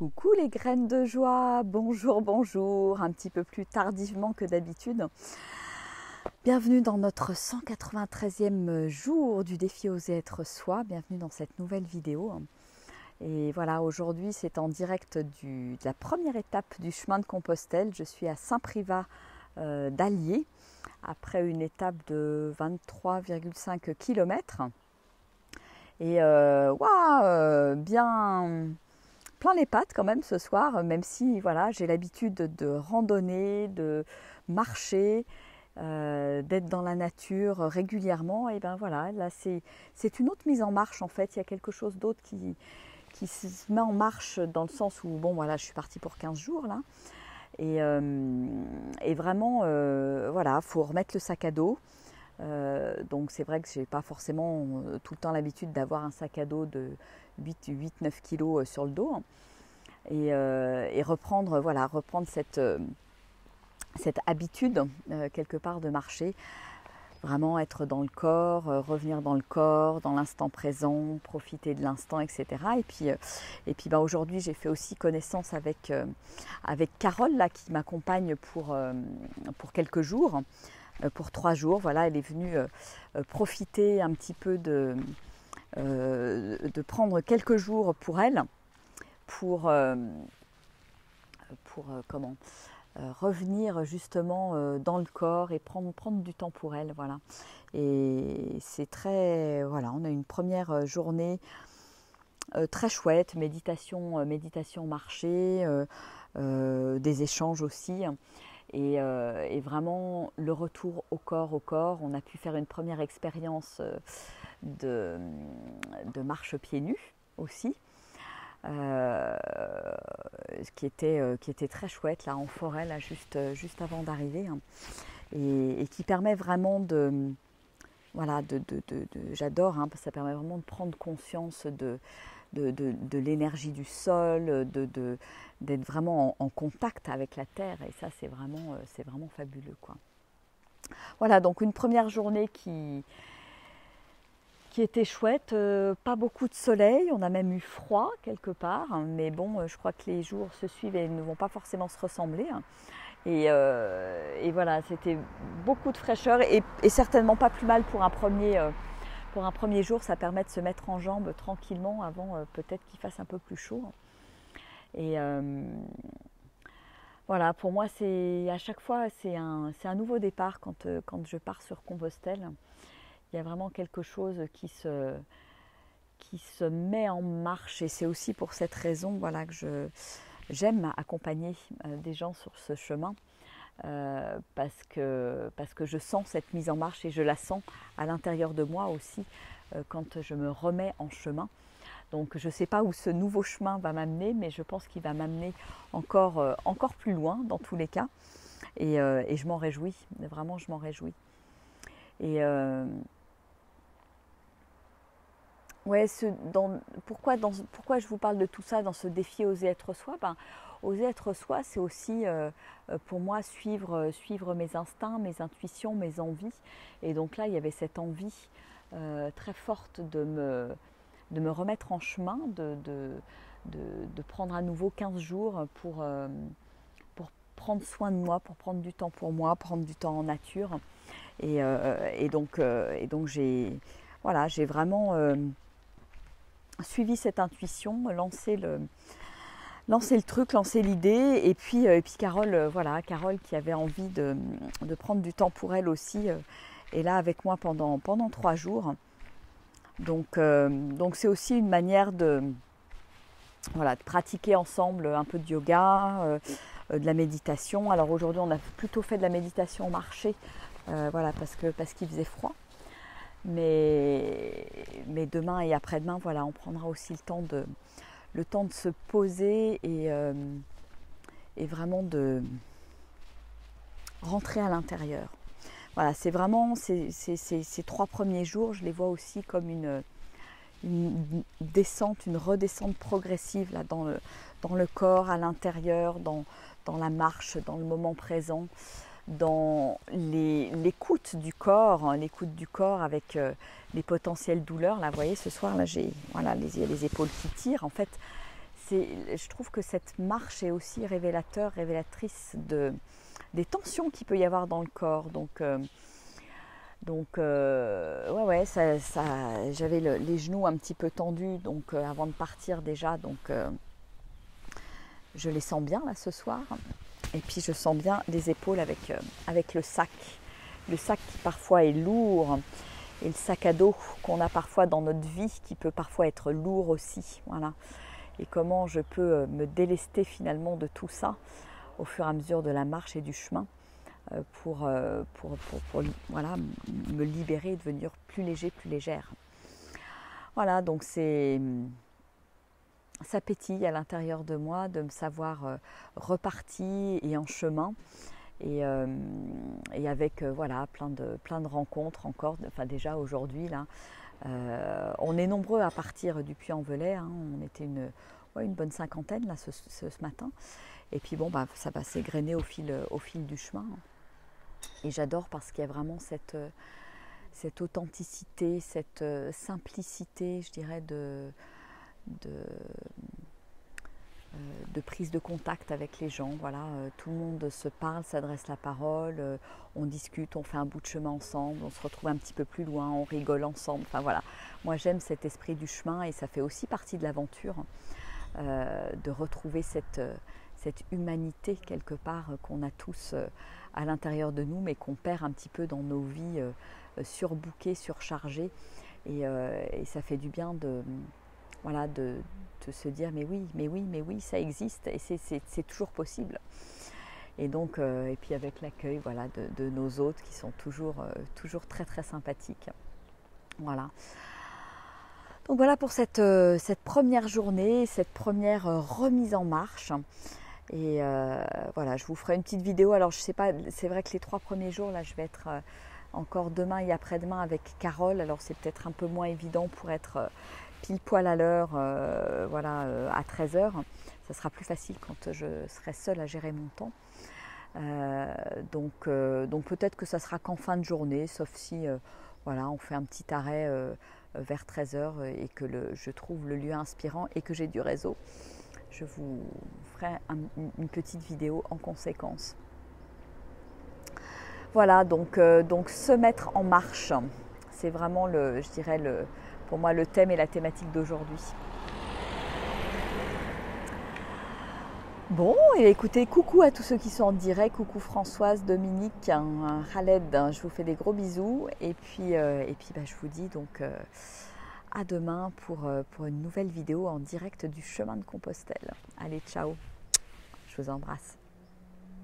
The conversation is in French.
Coucou les graines de joie, bonjour, bonjour, un petit peu plus tardivement que d'habitude. Bienvenue dans notre 193e jour du défi Oser être soi, bienvenue dans cette nouvelle vidéo. Et voilà, aujourd'hui c'est en direct de la première étape du chemin de Compostelle. Je suis à Saint-Privat d'Allier, après une étape de 23,5 km. Et bien plein les pattes quand même ce soir, même si voilà, j'ai l'habitude de randonner, de marcher, d'être dans la nature régulièrement. Et ben voilà, là c'est une autre mise en marche en fait. Il y a quelque chose d'autre qui se met en marche dans le sens où bon voilà, je suis partie pour 15 jours là. Et vraiment voilà, faut remettre le sac à dos. Donc c'est vrai que je n'ai pas forcément tout le temps l'habitude d'avoir un sac à dos de 8-9 kilos sur le dos et reprendre, voilà, reprendre cette habitude quelque part de marcher, vraiment être dans le corps, revenir dans le corps, dans l'instant présent, profiter de l'instant, etc. Et puis aujourd'hui j'ai fait aussi connaissance avec Carole là, qui m'accompagne pour quelques jours. Pour 3 jours, voilà, elle est venue profiter un petit peu de prendre quelques jours pour elle, pour revenir justement dans le corps et prendre du temps pour elle, voilà. Et c'est très, voilà, on a une première journée très chouette, méditation marché, des échanges aussi. Et vraiment le retour au corps. On a pu faire une première expérience de marche pieds nus aussi, ce qui était très chouette là en forêt, là, juste avant d'arriver, hein, et qui permet vraiment voilà, j'adore, hein, parce que ça permet vraiment de prendre conscience de l'énergie du sol, d'être vraiment en contact avec la terre, et ça c'est vraiment fabuleux, quoi. Voilà, donc une première journée qui était chouette, pas beaucoup de soleil, on a même eu froid quelque part, hein, mais bon, je crois que les jours se suivent et ne vont pas forcément se ressembler, hein. Et voilà, c'était beaucoup de fraîcheur et certainement pas plus mal pour un premier jour. Ça permet de se mettre en jambes tranquillement avant peut-être qu'il fasse un peu plus chaud. Et voilà, pour moi, à chaque fois, c'est un nouveau départ quand je pars sur Compostelle. Il y a vraiment quelque chose qui se met en marche, et c'est aussi pour cette raison, voilà, que j'aime accompagner des gens sur ce chemin, parce que je sens cette mise en marche et je la sens à l'intérieur de moi aussi quand je me remets en chemin. Donc je ne sais pas où ce nouveau chemin va m'amener, mais je pense qu'il va m'amener encore plus loin dans tous les cas, et je m'en réjouis, vraiment je m'en réjouis. Et ouais, pourquoi je vous parle de tout ça dans ce défi Oser être soi? Oser être soi, c'est aussi pour moi suivre mes instincts, mes intuitions, mes envies. Et donc là, il y avait cette envie très forte de me remettre en chemin, de prendre à nouveau 15 jours pour prendre soin de moi, pour prendre du temps pour moi, prendre du temps en nature. Et donc j'ai vraiment suivi cette intuition, lancé le truc, lancé l'idée, et puis Carole, Carole qui avait envie de prendre du temps pour elle aussi, est là avec moi pendant 3 jours. Donc c'est aussi une manière de pratiquer ensemble un peu de yoga, de la méditation. Alors aujourd'hui on a plutôt fait de la méditation au marché, parce qu'il faisait froid. Mais demain et après-demain, voilà, on prendra aussi le temps de se poser et vraiment de rentrer à l'intérieur. Voilà, c'est vraiment ces 3 premiers jours, je les vois aussi comme une descente, une redescente progressive là, dans le corps, à l'intérieur, dans la marche, dans le moment présent, dans l'écoute du corps, avec les potentielles douleurs. Là, vous voyez, ce soir, là, il y a les épaules qui tirent. En fait, je trouve que cette marche est aussi révélatrice des tensions qu'il peut y avoir dans le corps. Ouais, j'avais les genoux un petit peu tendus donc avant de partir déjà, donc je les sens bien là ce soir. Et puis je sens bien les épaules avec le sac qui parfois est lourd, et le sac à dos qu'on a parfois dans notre vie qui peut parfois être lourd aussi. Voilà. Et comment je peux me délester finalement de tout ça au fur et à mesure de la marche et du chemin pour voilà, me libérer et devenir plus léger, plus légère. Voilà, donc ça pétille à l'intérieur de moi de me savoir reparti et en chemin. Et avec voilà, plein de rencontres encore. Enfin, déjà aujourd'hui, là, on est nombreux à partir du Puy-en-Velay. Hein. On était une bonne cinquantaine là, ce matin. Et puis bon, bah, ça va s'égrener au fil du chemin. Et j'adore parce qu'il y a vraiment cette authenticité, cette simplicité, je dirais, de prise de contact avec les gens. Voilà, tout le monde se parle, s'adresse la parole, on discute, on fait un bout de chemin ensemble, on se retrouve un petit peu plus loin, on rigole ensemble. Enfin voilà, moi j'aime cet esprit du chemin et ça fait aussi partie de l'aventure de retrouver cette humanité quelque part qu'on a tous à l'intérieur de nous, mais qu'on perd un petit peu dans nos vies surbookées, surchargées. Et ça fait du bien de se dire mais oui, ça existe et c'est toujours possible. Et donc, et puis avec l'accueil voilà, de nos hôtes qui sont toujours très très sympathiques. Voilà. Donc voilà pour cette première journée, cette première remise en marche. Et voilà, je vous ferai une petite vidéo. Alors je sais pas, c'est vrai que les 3 premiers jours, là je vais être encore demain et après-demain avec Carole. Alors c'est peut-être un peu moins évident pour être pile poil à l'heure, voilà, à 13h. Ça sera plus facile quand je serai seule à gérer mon temps. Donc peut-être que ça sera qu'en fin de journée, sauf si voilà, on fait un petit arrêt vers 13h et que je trouve le lieu inspirant et que j'ai du réseau. Je vous ferai une petite vidéo en conséquence. Voilà, donc se mettre en marche, c'est vraiment je dirais pour moi le thème et la thématique d'aujourd'hui. Bon, et écoutez, coucou à tous ceux qui sont en direct, coucou Françoise, Dominique, Khaled, je vous fais des gros bisous et puis bah, je vous dis donc à demain pour une nouvelle vidéo en direct du chemin de Compostelle. Allez, ciao, je vous embrasse.